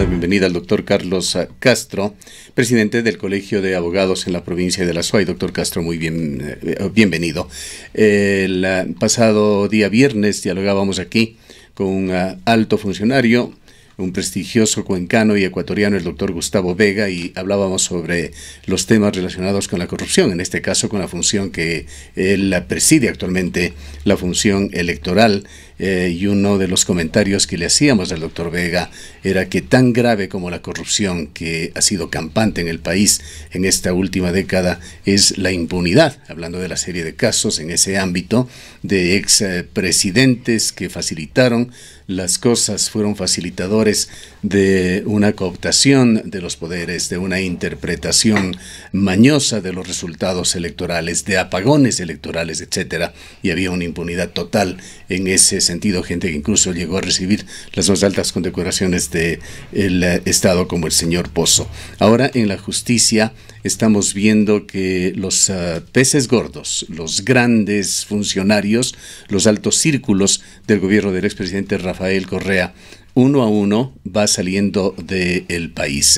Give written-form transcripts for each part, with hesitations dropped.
bienvenida al doctor Carlos Castro, presidente del Colegio de Abogados en la provincia de La Suay. Doctor Castro, muy bienvenido. El pasado día viernes dialogábamos aquí con un alto funcionario, un prestigioso cuencano y ecuatoriano, el doctor Gustavo Vega, y hablábamos sobre los temas relacionados con la corrupción, en este caso con la función que él preside actualmente, la función electoral. Y uno de los comentarios que le hacíamos al doctor Vega era que tan grave como la corrupción que ha sido campante en el país en esta última década es la impunidad, hablando de la serie de casos en ese ámbito de expresidentes que facilitaron las cosas, fueron facilitadores de una cooptación de los poderes, de una interpretación mañosa de los resultados electorales, de apagones electorales, etcétera, y había una impunidad total en ese sentido, gente que incluso llegó a recibir las más altas condecoraciones del Estado, como el señor Pozo. Ahora en la justicia estamos viendo que los peces gordos, los grandes funcionarios, los altos círculos del gobierno del expresidente Rafael Correa, uno a uno va saliendo del país.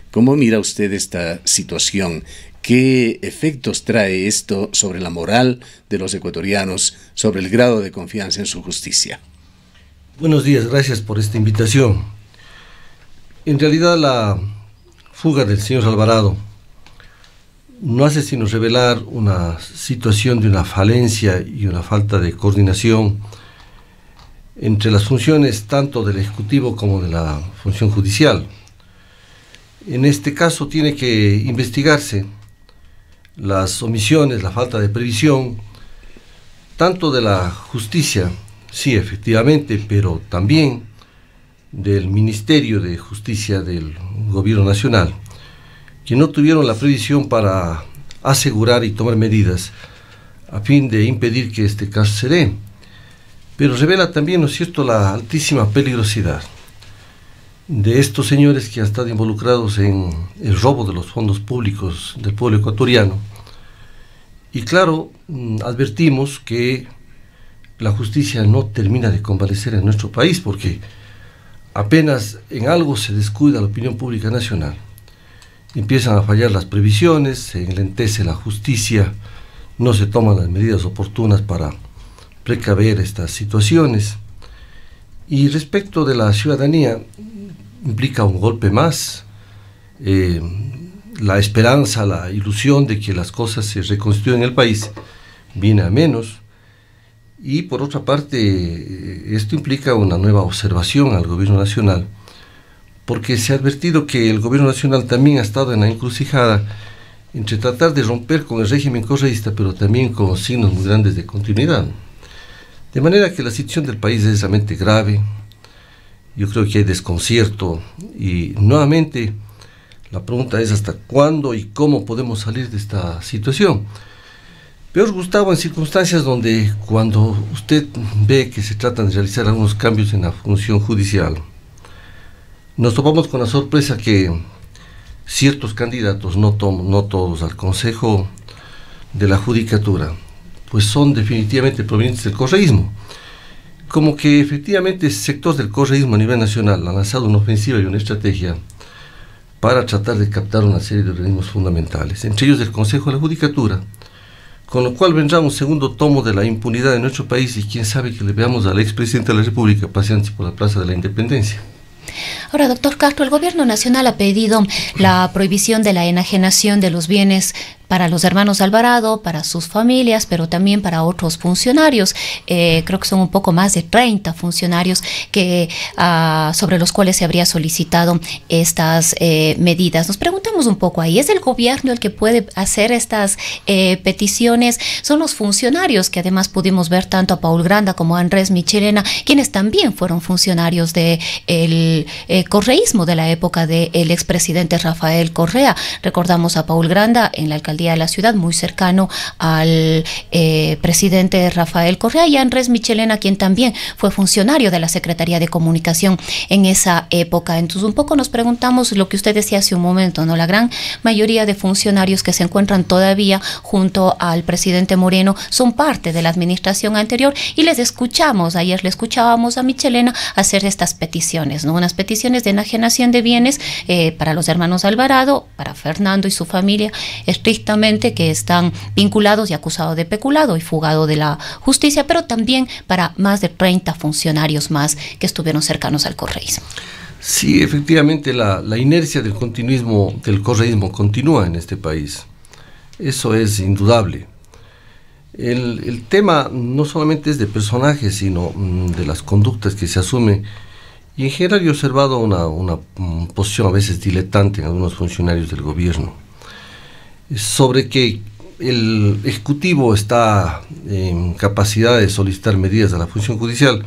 ¿Cómo mira usted esta situación? ¿Qué efectos trae esto sobre la moral de los ecuatorianos, sobre el grado de confianza en su justicia? Buenos días, gracias por esta invitación. En realidad la fuga del señor Alvarado no hace sino revelar una situación de una falencia y una falta de coordinación entre las funciones tanto del Ejecutivo como de la función judicial. En este caso tiene que investigarse las omisiones, la falta de previsión, tanto de la justicia, sí, efectivamente, pero también del Ministerio de Justicia del Gobierno Nacional, que no tuvieron la previsión para asegurar y tomar medidas a fin de impedir que este caso se dé. Pero revela también, ¿no es cierto?, la altísima peligrosidad de estos señores que han estado involucrados en el robo de los fondos públicos del pueblo ecuatoriano. Y claro, advertimos que la justicia no termina de convalecer en nuestro país, porque apenas en algo se descuida la opinión pública nacional, empiezan a fallar las previsiones, se enlentece la justicia, no se toman las medidas oportunas para precaver estas situaciones. Y respecto de la ciudadanía, implica un golpe más, la esperanza, la ilusión de que las cosas se reconstruyan en el país viene a menos. Y por otra parte, esto implica una nueva observación al gobierno nacional, porque se ha advertido que el gobierno nacional también ha estado en la encrucijada entre tratar de romper con el régimen correísta, pero también con signos muy grandes de continuidad. De manera que la situación del país es realmente grave. Yo creo que hay desconcierto y nuevamente la pregunta es hasta cuándo y cómo podemos salir de esta situación. Peor, Gustavo, en circunstancias donde cuando usted ve que se tratan de realizar algunos cambios en la función judicial, nos topamos con la sorpresa que ciertos candidatos, no todos, al Consejo de la Judicatura, pues son definitivamente provenientes del correísmo. Como que efectivamente sectores del correísmo a nivel nacional han lanzado una ofensiva y una estrategia para tratar de captar una serie de organismos fundamentales, entre ellos el Consejo de la Judicatura, con lo cual vendrá un segundo tomo de la impunidad en nuestro país y quién sabe que le veamos al expresidente de la República paseándose por la Plaza de la Independencia. Ahora, doctor Castro, el gobierno nacional ha pedido la prohibición de la enajenación de los bienes para los hermanos Alvarado, para sus familias, pero también para otros funcionarios. Creo que son un poco más de 30 funcionarios que, sobre los cuales se habría solicitado estas medidas. Nos preguntamos un poco ahí, ¿es el gobierno el que puede hacer estas peticiones? Son los funcionarios, que además pudimos ver tanto a Paul Granda como a Andrés Michelena, quienes también fueron funcionarios del correísmo de la época del expresidente Rafael Correa. Recordamos a Paul Granda en la alcaldía alcaldía de la ciudad, muy cercano al presidente Rafael Correa, y Andrés Michelena, quien también fue funcionario de la Secretaría de Comunicación en esa época. Entonces, un poco nos preguntamos lo que usted decía hace un momento, ¿no? La gran mayoría de funcionarios que se encuentran todavía junto al presidente Moreno son parte de la administración anterior, y les escuchamos, ayer le escuchábamos a Michelena hacer estas peticiones, ¿no? Unas peticiones de enajenación de bienes para los hermanos Alvarado, para Fernando y su familia, estrictamente, que están vinculados y acusados de peculado y fugado de la justicia, pero también para más de 30 funcionarios más que estuvieron cercanos al correísmo. Sí, efectivamente, la inercia del continuismo, del correísmo, continúa en este país. Eso es indudable. El tema no solamente es de personajes, sino de las conductas que se asumen. Y en general yo he observado una posición a veces diletante en algunos funcionarios del gobierno, sobre que el Ejecutivo está en capacidad de solicitar medidas a la función judicial.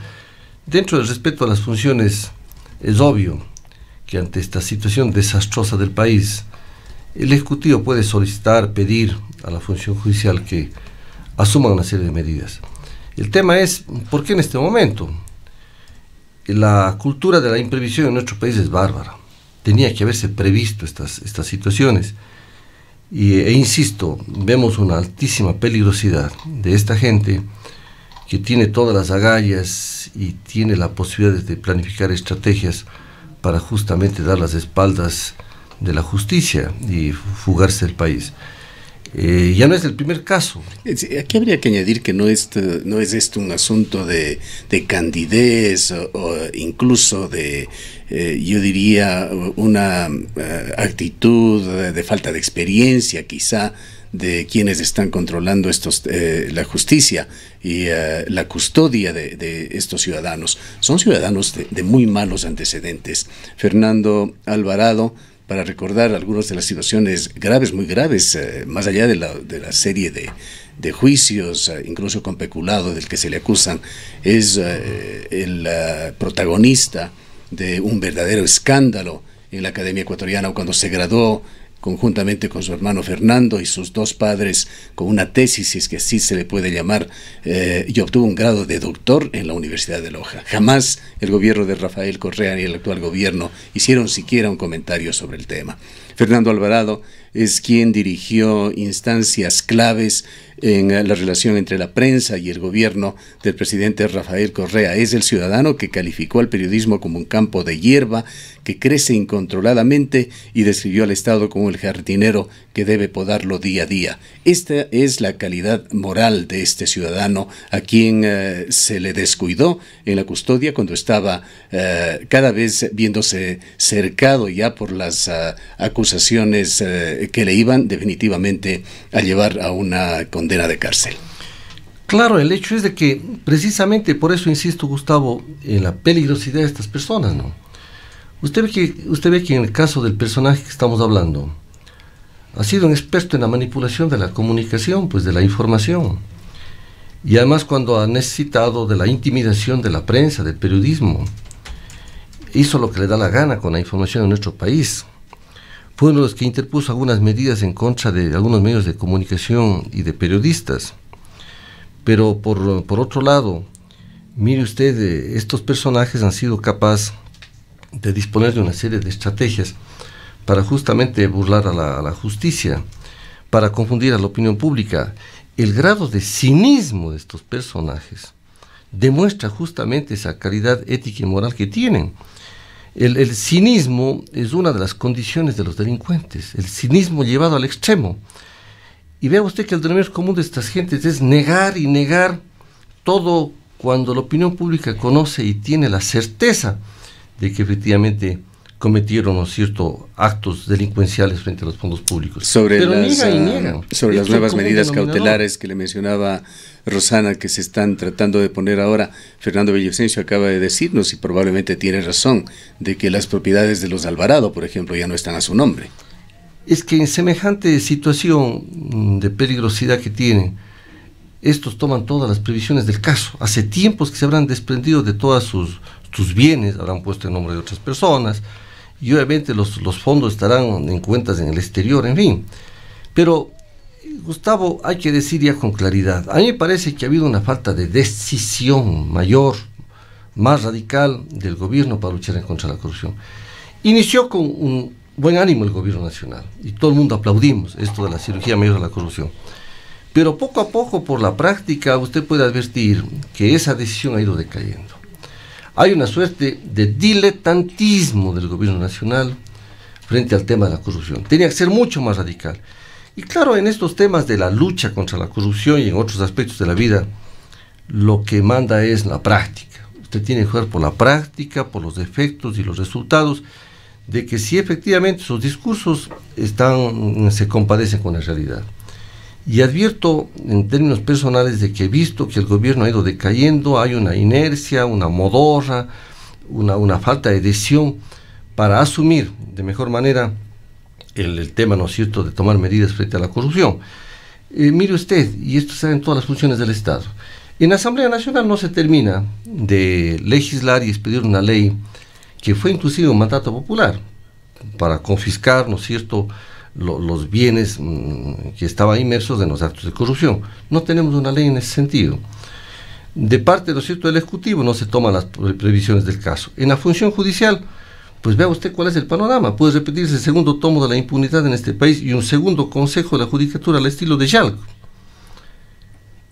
Dentro del respeto a las funciones, es obvio que ante esta situación desastrosa del país, el Ejecutivo puede solicitar, pedir a la función judicial que asuma una serie de medidas. El tema es, ¿por qué en este momento? La cultura de la imprevisión en nuestro país es bárbara. Tenía que haberse previsto estas situaciones. E insisto, vemos una altísima peligrosidad de esta gente que tiene todas las agallas y tiene la posibilidad de planificar estrategias para justamente dar las espaldas de la justicia y fugarse del país. Ya no es el primer caso. Aquí habría que añadir que no es esto un asunto de candidez o incluso de, yo diría, una actitud de falta de experiencia quizá de quienes están controlando la justicia y la custodia de estos ciudadanos. Son ciudadanos de muy malos antecedentes. Fernando Alvarado, para recordar algunas de las situaciones graves, muy graves, más allá de la serie de juicios, incluso con peculado del que se le acusan, es el protagonista de un verdadero escándalo en la Academia Ecuatoriana cuando se graduó conjuntamente con su hermano Fernando y sus dos padres con una tesis, si es que así se le puede llamar, y obtuvo un grado de doctor en la Universidad de Loja. Jamás el gobierno de Rafael Correa ni el actual gobierno hicieron siquiera un comentario sobre el tema. Fernando Alvarado es quien dirigió instancias claves en la relación entre la prensa y el gobierno del presidente Rafael Correa. Es el ciudadano que calificó al periodismo como un campo de hierba que crece incontroladamente y describió al Estado como el jardinero que debe podarlo día a día. Esta es la calidad moral de este ciudadano a quien se le descuidó en la custodia cuando estaba cada vez viéndose cercado ya por las acusaciones que le iban definitivamente a llevar a una condena de cárcel. Claro, el hecho es de que precisamente por eso insisto, Gustavo, en la peligrosidad de estas personas, ¿no? Usted ve que en el caso del personaje que estamos hablando, ha sido un experto en la manipulación de la comunicación, pues de la información. Y además cuando ha necesitado de la intimidación de la prensa, del periodismo, hizo lo que le da la gana con la información en nuestro país. Fue uno de los que interpuso algunas medidas en contra de algunos medios de comunicación y de periodistas. Pero por otro lado, mire usted, estos personajes han sido capaces de disponer de una serie de estrategias para justamente burlar a la justicia, para confundir a la opinión pública. El grado de cinismo de estos personajes demuestra justamente esa calidad ética y moral que tienen. El cinismo es una de las condiciones de los delincuentes, el cinismo llevado al extremo. Y vea usted que el denominador común de estas gentes es negar y negar todo cuando la opinión pública conoce y tiene la certeza de que efectivamente cometieron, ¿no es cierto?, actos delincuenciales frente a los fondos públicos. Sobre las nuevas medidas cautelares que le mencionaba Rosana, que se están tratando de poner ahora, Fernando Villavicencio acaba de decirnos, y probablemente tiene razón, de que las propiedades de los Alvarado, por ejemplo, ya no están a su nombre. Es que en semejante situación de peligrosidad que tienen, estos toman todas las previsiones del caso. Hace tiempos que se habrán desprendido de todas sus bienes, habrán puesto en nombre de otras personas, y obviamente los fondos estarán en cuentas en el exterior, en fin. Pero Gustavo, hay que decir ya con claridad, a mí me parece que ha habido una falta de decisión mayor, más radical del gobierno para luchar en contra de la corrupción. Inició con un buen ánimo el gobierno nacional y todo el mundo aplaudimos esto de la cirugía mayor de la corrupción. Pero poco a poco, por la práctica, usted puede advertir que esa decisión ha ido decayendo. Hay una suerte de diletantismo del gobierno nacional frente al tema de la corrupción. Tenía que ser mucho más radical. Y claro, en estos temas de la lucha contra la corrupción y en otros aspectos de la vida, lo que manda es la práctica. Usted tiene que jugar por la práctica, por los efectos y los resultados, de que si efectivamente sus discursos se compadecen con la realidad. Y advierto en términos personales de que he visto que el gobierno ha ido decayendo, hay una inercia, una modorra, una falta de decisión para asumir de mejor manera el tema, ¿no es cierto?, de tomar medidas frente a la corrupción. Mire usted, y esto se da en todas las funciones del Estado, en la Asamblea Nacional no se termina de legislar y expedir una ley que fue inclusive un mandato popular para confiscar, ¿no es cierto?, los bienes que estaban inmersos en los actos de corrupción. No tenemos una ley en ese sentido. De parte, ¿no es cierto?, del Ejecutivo no se toman las previsiones del caso. En la función judicial, pues vea usted cuál es el panorama. Puede repetirse el segundo tomo de la impunidad en este país y un segundo consejo de la judicatura al estilo de Yalco.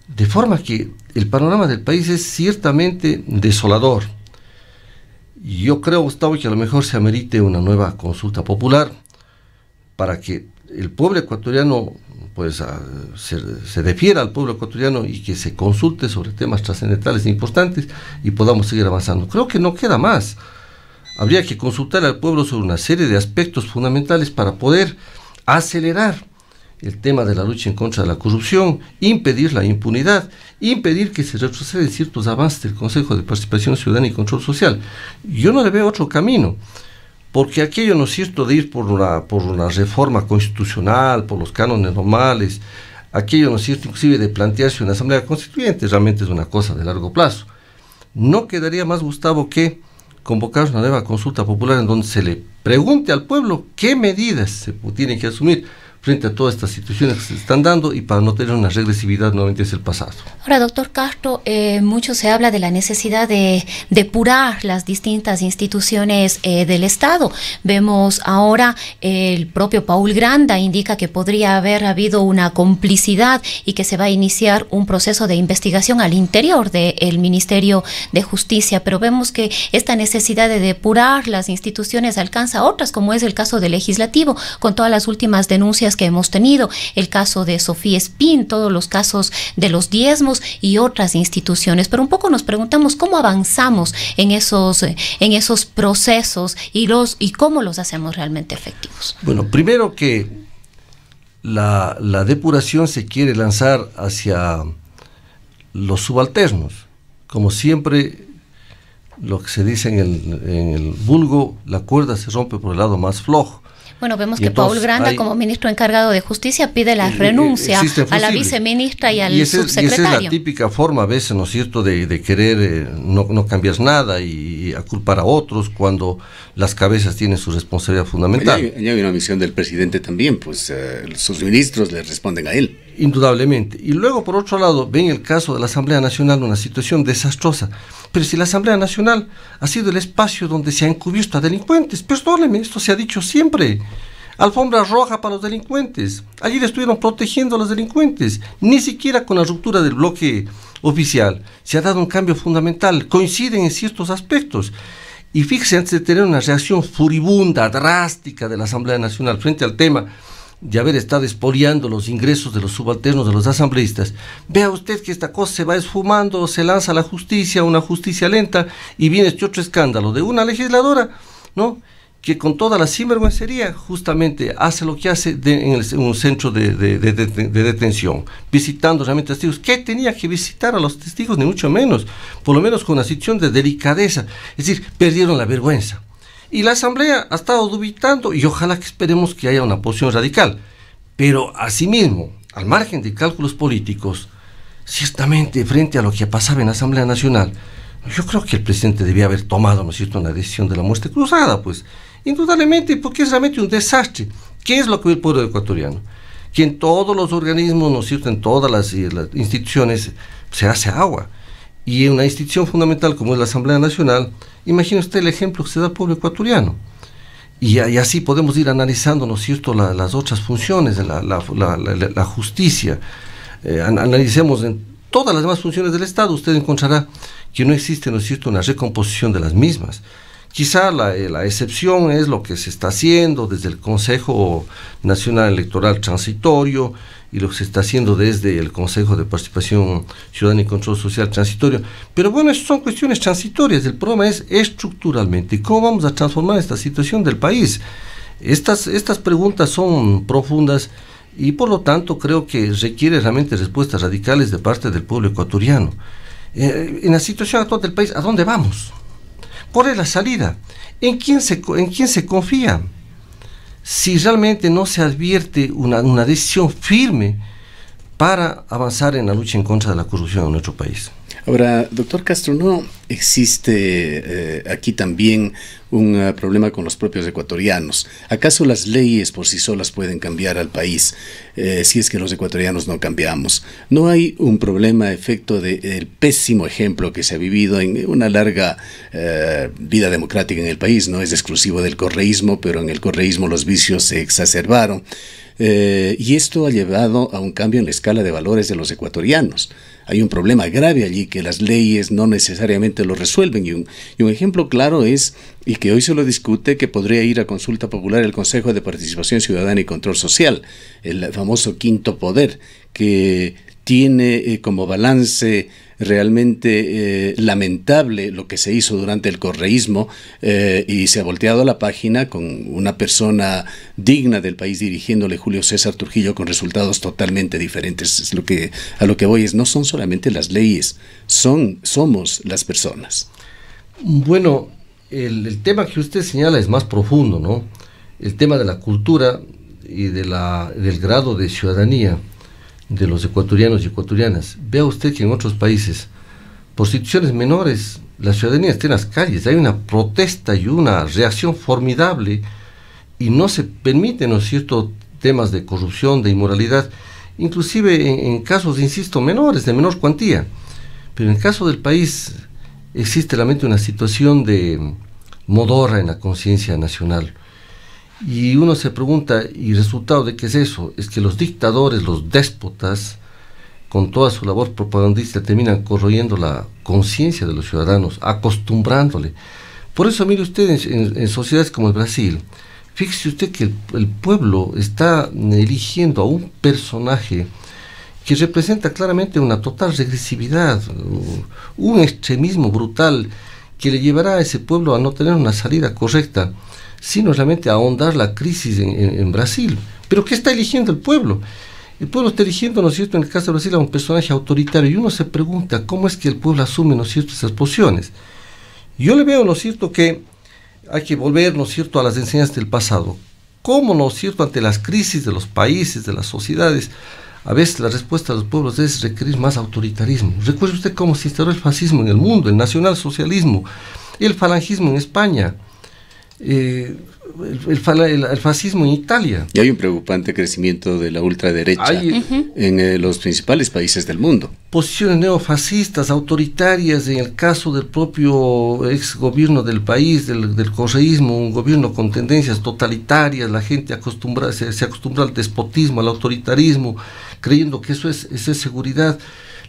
De forma que el panorama del país es ciertamente desolador. Yo creo, Gustavo, que a lo mejor se amerite una nueva consulta popular para que el pueblo ecuatoriano pues se defiera al pueblo ecuatoriano y que se consulte sobre temas trascendentales e importantes y podamos seguir avanzando. Creo que no queda más. Habría que consultar al pueblo sobre una serie de aspectos fundamentales para poder acelerar el tema de la lucha en contra de la corrupción, impedir la impunidad, impedir que se retrocedan ciertos avances del Consejo de Participación Ciudadana y Control Social. Yo no le veo otro camino. Porque aquello, ¿no es cierto?, de ir por una reforma constitucional, por los cánones normales, aquello, ¿no es cierto?, inclusive de plantearse una asamblea constituyente, realmente es una cosa de largo plazo. No quedaría más, Gustavo, que convocar una nueva consulta popular en donde se le pregunte al pueblo qué medidas se tienen que asumir frente a todas estas situaciones que se están dando y para no tener una regresividad nuevamente hacia el pasado. Ahora, doctor Castro, mucho se habla de la necesidad de depurar las distintas instituciones del Estado. Vemos ahora el propio Paul Granda indica que podría haber habido una complicidad y que se va a iniciar un proceso de investigación al interior del Ministerio de Justicia, pero vemos que esta necesidad de depurar las instituciones alcanza a otras, como es el caso del Legislativo, con todas las últimas denuncias que hemos tenido, el caso de Sofía Espín, todos los casos de los diezmos y otras instituciones, pero un poco nos preguntamos cómo avanzamos en esos procesos y cómo los hacemos realmente efectivos. Bueno, primero que la depuración se quiere lanzar hacia los subalternos, como siempre lo que se dice en el vulgo, la cuerda se rompe por el lado más flojo. Bueno, vemos que Paul Granda, como ministro encargado de Justicia, pide la renuncia a la viceministra y al subsecretario. Y esa es la típica forma, a veces, ¿no es cierto?, de querer no cambiar nada y a culpar a otros cuando las cabezas tienen su responsabilidad fundamental. Ya hay una misión del presidente también, pues sus ministros le responden a él. Indudablemente. Y luego, por otro lado, ven el caso de la Asamblea Nacional, una situación desastrosa. Pero si la Asamblea Nacional ha sido el espacio donde se ha encubierto a delincuentes, perdónenme, esto se ha dicho siempre. Alfombra roja para los delincuentes. Allí le estuvieron protegiendo a los delincuentes. Ni siquiera con la ruptura del bloque oficial se ha dado un cambio fundamental. Coinciden en ciertos aspectos. Y fíjese, antes de tener una reacción furibunda, drástica de la Asamblea Nacional frente al tema de haber estado expoliando los ingresos de los subalternos de los asambleístas, vea usted que esta cosa se va esfumando, se lanza a la justicia, una justicia lenta, y viene este otro escándalo de una legisladora, ¿no?, que con toda la sinvergüencería justamente hace lo que hace en un centro de detención, visitando realmente testigos. ¿Qué tenía que visitar a los testigos? Ni mucho menos, por lo menos con una situación de delicadeza. Es decir, perdieron la vergüenza. Y la Asamblea ha estado dubitando y ojalá que esperemos que haya una posición radical. Pero asimismo, al margen de cálculos políticos, ciertamente frente a lo que pasaba en la Asamblea Nacional, yo creo que el presidente debía haber tomado, ¿no es cierto?, una decisión de la muerte cruzada, pues, indudablemente, porque es realmente un desastre. ¿Qué es lo que ve el pueblo ecuatoriano? que en todos los organismos, ¿no es cierto?, en todas las instituciones se hace agua. Y en una institución fundamental como es la Asamblea Nacional, imagine usted el ejemplo que se da al pueblo ecuatoriano. Y así podemos ir analizando, ¿no es cierto?, las otras funciones, la justicia. Analicemos en todas las demás funciones del Estado, usted encontrará que no existe, ¿no es cierto?, una recomposición de las mismas. Quizá la excepción es lo que se está haciendo desde el Consejo Nacional Electoral Transitorio y lo que se está haciendo desde el Consejo de Participación Ciudadana y Control Social Transitorio. Pero bueno, eso son cuestiones transitorias. El problema es estructuralmente cómo vamos a transformar esta situación del país. Estas preguntas son profundas y por lo tanto creo que requiere realmente respuestas radicales de parte del pueblo ecuatoriano. En la situación actual del país, ¿a dónde vamos? ¿Cuál es la salida? ¿En quién se confía? Si realmente no se advierte una decisión firme para avanzar en la lucha en contra de la corrupción en nuestro país. Ahora, doctor Castro, ¿no existe aquí también un problema con los propios ecuatorianos? ¿Acaso las leyes por sí solas pueden cambiar al país si es que los ecuatorianos no cambiamos? ¿No hay un problema efecto del pésimo ejemplo que se ha vivido en una larga vida democrática en el país? No es exclusivo del correísmo, pero en el correísmo los vicios se exacerbaron. Y esto ha llevado a un cambio en la escala de valores de los ecuatorianos. Hay un problema grave allí que las leyes no necesariamente lo resuelven y un ejemplo claro es, y que hoy se lo discute, que podría ir a consulta popular el Consejo de Participación Ciudadana y Control Social, el famoso quinto poder, que tiene como balance realmente lamentable lo que se hizo durante el correísmo y se ha volteado la página con una persona digna del país dirigiéndole, Julio César Trujillo, con resultados totalmente diferentes. Es a lo que voy es, no son solamente las leyes, somos las personas. Bueno, el tema que usted señala es más profundo, ¿no? El tema de la cultura y del grado de ciudadanía de los ecuatorianos y ecuatorianas. Vea usted que en otros países, por situaciones menores, la ciudadanía está en las calles, hay una protesta y una reacción formidable y no se permiten, ¿no es cierto?, temas de corrupción, de inmoralidad, inclusive en casos, insisto, menores, de menor cuantía. Pero en el caso del país existe realmente una situación de modorra en la conciencia nacional. Y uno se pregunta, ¿y resultado de qué es eso? Es que los dictadores, los déspotas, con toda su labor propagandista, terminan corroyendo la conciencia de los ciudadanos, acostumbrándole. Por eso, mire usted, en sociedades como el Brasil, fíjese usted que el pueblo está eligiendo a un personaje que representa claramente una total regresividad, un extremismo brutal que le llevará a ese pueblo a no tener una salida correcta, sino realmente a ahondar la crisis en Brasil. ¿Pero qué está eligiendo el pueblo? El pueblo está eligiendo, ¿no es cierto?, en el caso de Brasil, a un personaje autoritario, y uno se pregunta cómo es que el pueblo asume, ¿no es cierto?, esas posiciones. Yo le veo, ¿no es cierto?, que hay que volver, ¿no es cierto?, a las enseñanzas del pasado. ¿Cómo, no es cierto?, ante las crisis de los países, de las sociedades, a veces la respuesta de los pueblos es requerir más autoritarismo? Recuerde usted cómo se instaló el fascismo en el mundo, el nacionalsocialismo, el falangismo en España, el fascismo en Italia. Y hay un preocupante crecimiento de la ultraderecha en los principales países del mundo. Posiciones neofascistas, autoritarias, en el caso del propio ex gobierno del país, del correísmo, un gobierno con tendencias totalitarias, la gente se acostumbra al despotismo, al autoritarismo, creyendo que eso es seguridad.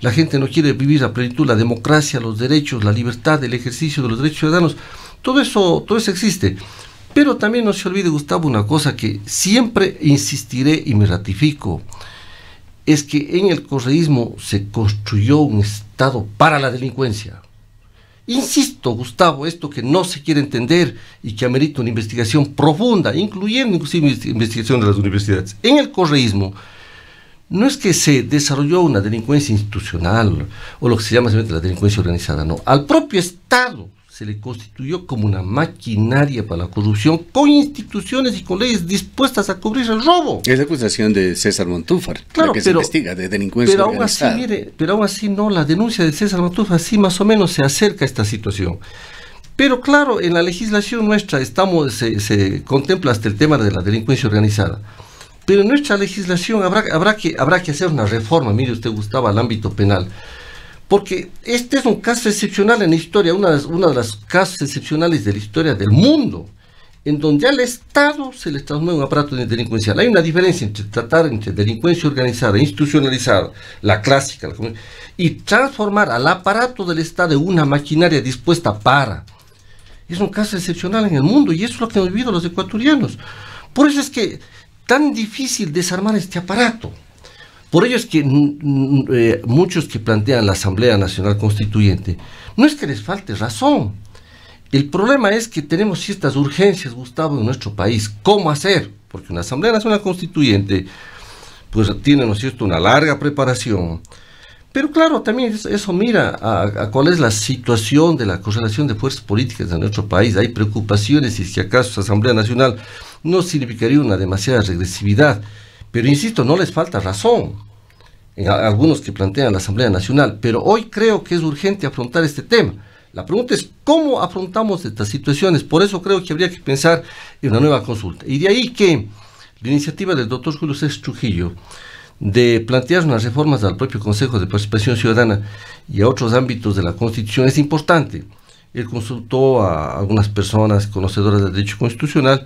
La gente no quiere vivir a plenitud la democracia, los derechos, la libertad, el ejercicio de los derechos ciudadanos. Todo eso existe. Pero también no se olvide, Gustavo, una cosa que siempre insistiré y me ratifico, es que en el correísmo se construyó un Estado para la delincuencia. Insisto, Gustavo, esto que no se quiere entender y que amerita una investigación profunda, incluyendo inclusive investigación de las universidades. En el correísmo no es que se desarrolló una delincuencia institucional o lo que se llama la delincuencia organizada, no. Al propio Estado se le constituyó como una maquinaria para la corrupción, con instituciones y con leyes dispuestas a cubrir el robo. Es la acusación de César Montúfar, claro, la que se investiga, de delincuencia organizada. Pero aún así no, la denuncia de César Montúfar sí más o menos se acerca a esta situación. Pero claro, en la legislación nuestra se contempla hasta el tema de la delincuencia organizada. pero en nuestra legislación habrá que hacer una reforma, mire usted, Gustavo, al ámbito penal, porque este es un caso excepcional en la historia, uno de los casos excepcionales de la historia del mundo, en donde al Estado se le transmueve un aparato delincuencial. Hay una diferencia entre tratar entre delincuencia organizada, institucionalizada, la clásica, y transformar al aparato del Estado en una maquinaria dispuesta para. Es un caso excepcional en el mundo, y eso es lo que hemos vivido los ecuatorianos. Por eso es que tan difícil desarmar este aparato. Por ello es que muchos que plantean la Asamblea Nacional Constituyente, no es que les falte razón. El problema es que tenemos ciertas urgencias, Gustavo, en nuestro país. ¿Cómo hacer? Porque una Asamblea Nacional Constituyente pues tiene, ¿no es cierto?, una larga preparación. Pero claro, también eso mira a cuál es la situación de la correlación de fuerzas políticas en nuestro país. Hay preocupaciones y si acaso esa Asamblea Nacional no significaría una demasiada regresividad. Pero insisto, no les falta razón en algunos que plantean la Asamblea Nacional. Pero hoy creo que es urgente afrontar este tema. La pregunta es cómo afrontamos estas situaciones. Por eso creo que habría que pensar en una nueva consulta. Y de ahí que la iniciativa del doctor Julio César Trujillo de plantear unas reformas al propio Consejo de Participación Ciudadana y a otros ámbitos de la Constitución es importante. Él consultó a algunas personas conocedoras del derecho constitucional.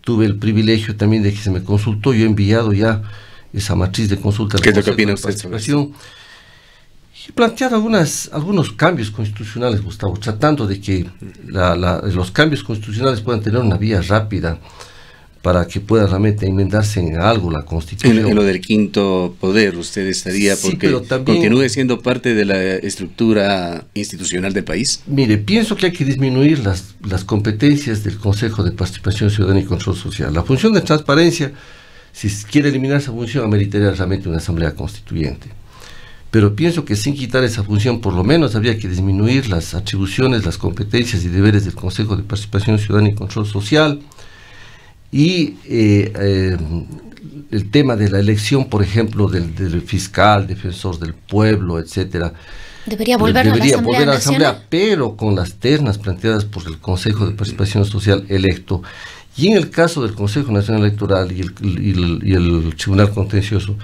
Tuve el privilegio también de que se me consultó. Yo he enviado ya esa matriz de consulta. ¿Qué es lo que opina usted sobre eso? He planteado algunos cambios constitucionales, Gustavo, tratando de que los cambios constitucionales puedan tener una vía rápida para que pueda realmente enmendarse en algo la Constitución. En lo del quinto poder, usted estaría sí, porque también continúe siendo parte de la estructura institucional del país. Mire, pienso que hay que disminuir las competencias del Consejo de Participación Ciudadana y Control Social. La función de transparencia, si quiere eliminar esa función, ameritaría realmente una asamblea constituyente. Pero pienso que sin quitar esa función, por lo menos habría que disminuir las atribuciones, las competencias y deberes del Consejo de Participación Ciudadana y Control Social. Y el tema de la elección, por ejemplo, del fiscal, defensor del pueblo, etcétera. Debería volver a la Asamblea, pero con las ternas planteadas por el Consejo de Participación Social electo. Y en el caso del Consejo Nacional Electoral y el Tribunal Contencioso,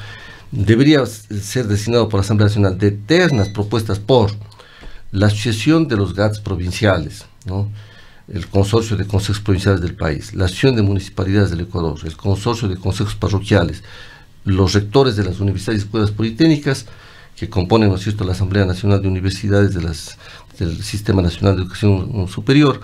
debería ser designado por la Asamblea Nacional de ternas propuestas por la Asociación de los GATS provinciales, ¿no?, el Consorcio de Consejos Provinciales del país, la Asociación de Municipalidades del Ecuador, el Consorcio de Consejos Parroquiales, los rectores de las universidades y escuelas politécnicas, que componen, ¿no es cierto?, la Asamblea Nacional de Universidades del Sistema Nacional de Educación Superior,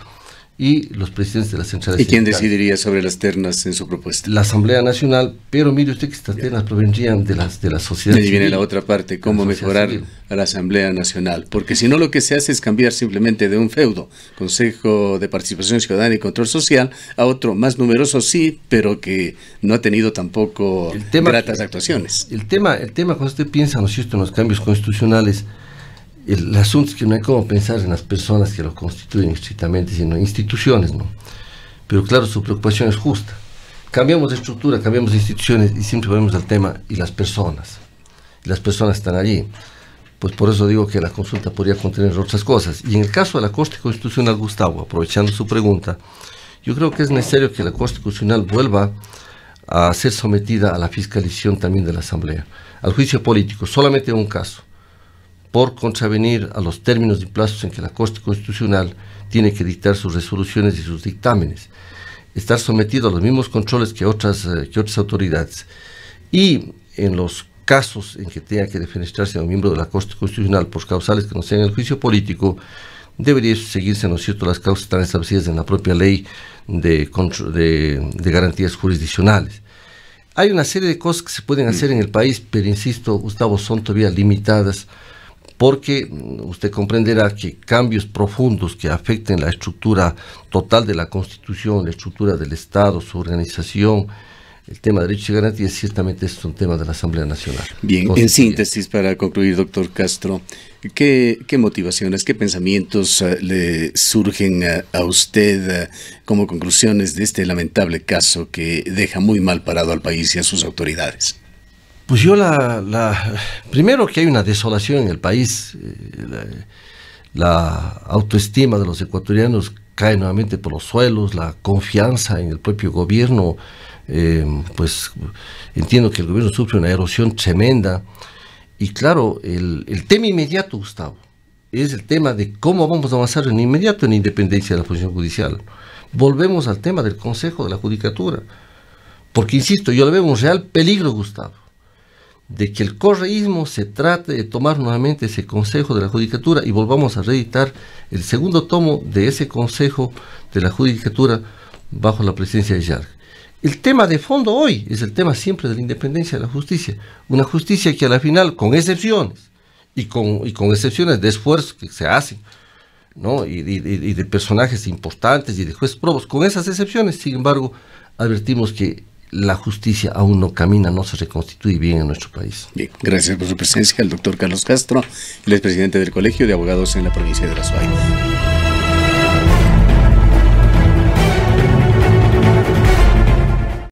y los presidentes de las centrales. ¿Y quién decidiría sobre las ternas en su propuesta? La Asamblea Nacional, pero mire usted que estas ternas provendrían de la sociedad civil. Y viene la otra parte, cómo mejorar a la Asamblea Nacional, porque si no lo que se hace es cambiar simplemente de un feudo, Consejo de Participación Ciudadana y Control Social, a otro más numeroso sí, pero que no ha tenido tampoco gratas actuaciones. El tema cuando usted piensa, ¿no es cierto?, en los cambios constitucionales, el asunto es que no hay cómo pensar en las personas que lo constituyen estrictamente, sino en instituciones, ¿no? Pero claro, su preocupación es justa. Cambiamos de estructura, cambiamos de instituciones y siempre volvemos al tema y las personas. Y las personas están allí. Pues por eso digo que la consulta podría contener otras cosas. Y en el caso de la Corte Constitucional, Gustavo, aprovechando su pregunta, yo creo que es necesario que la Corte Constitucional vuelva a ser sometida a la fiscalización también de la Asamblea, al juicio político, solamente en un caso, por contravenir a los términos y plazos en que la Corte Constitucional tiene que dictar sus resoluciones y sus dictámenes, estar sometido a los mismos controles que otras autoridades. Y en los casos en que tenga que defenestrarse a un miembro de la Corte Constitucional por causales que no sean el juicio político, debería seguirse, ¿no es cierto?, las causas están establecidas en la propia ley de garantías jurisdiccionales. Hay una serie de cosas que se pueden hacer en el país, pero insisto, Gustavo, son todavía limitadas, porque usted comprenderá que cambios profundos que afecten la estructura total de la Constitución, la estructura del Estado, su organización, el tema de derechos y garantías, ciertamente es un tema de la Asamblea Nacional. Bien, en síntesis, para concluir, doctor Castro, ¿qué motivaciones, qué pensamientos le surgen a usted como conclusiones de este lamentable caso que deja muy mal parado al país y a sus autoridades? Pues yo primero que hay una desolación en el país, la autoestima de los ecuatorianos cae nuevamente por los suelos, la confianza en el propio gobierno pues entiendo que el gobierno sufre una erosión tremenda. Y claro, el tema inmediato, Gustavo, es el tema de cómo vamos a avanzar en inmediato en la independencia de la función judicial. Volvemos al tema del Consejo de la Judicatura, porque insisto, yo le veo un real peligro, Gustavo, de que el correísmo se trate de tomar nuevamente ese Consejo de la Judicatura y volvamos a reeditar el segundo tomo de ese Consejo de la Judicatura bajo la presidencia de Yarg. El tema de fondo hoy es el tema siempre de la independencia de la justicia, una justicia que a la final, con excepciones, y con excepciones de esfuerzos que se hacen, ¿no? y de personajes importantes y de jueces probos, con esas excepciones, sin embargo, advertimos que la justicia aún no camina, no se reconstituye bien en nuestro país. Bien, gracias por su presencia, el doctor Carlos Castro, el expresidente del Colegio de Abogados en la provincia de La Suay.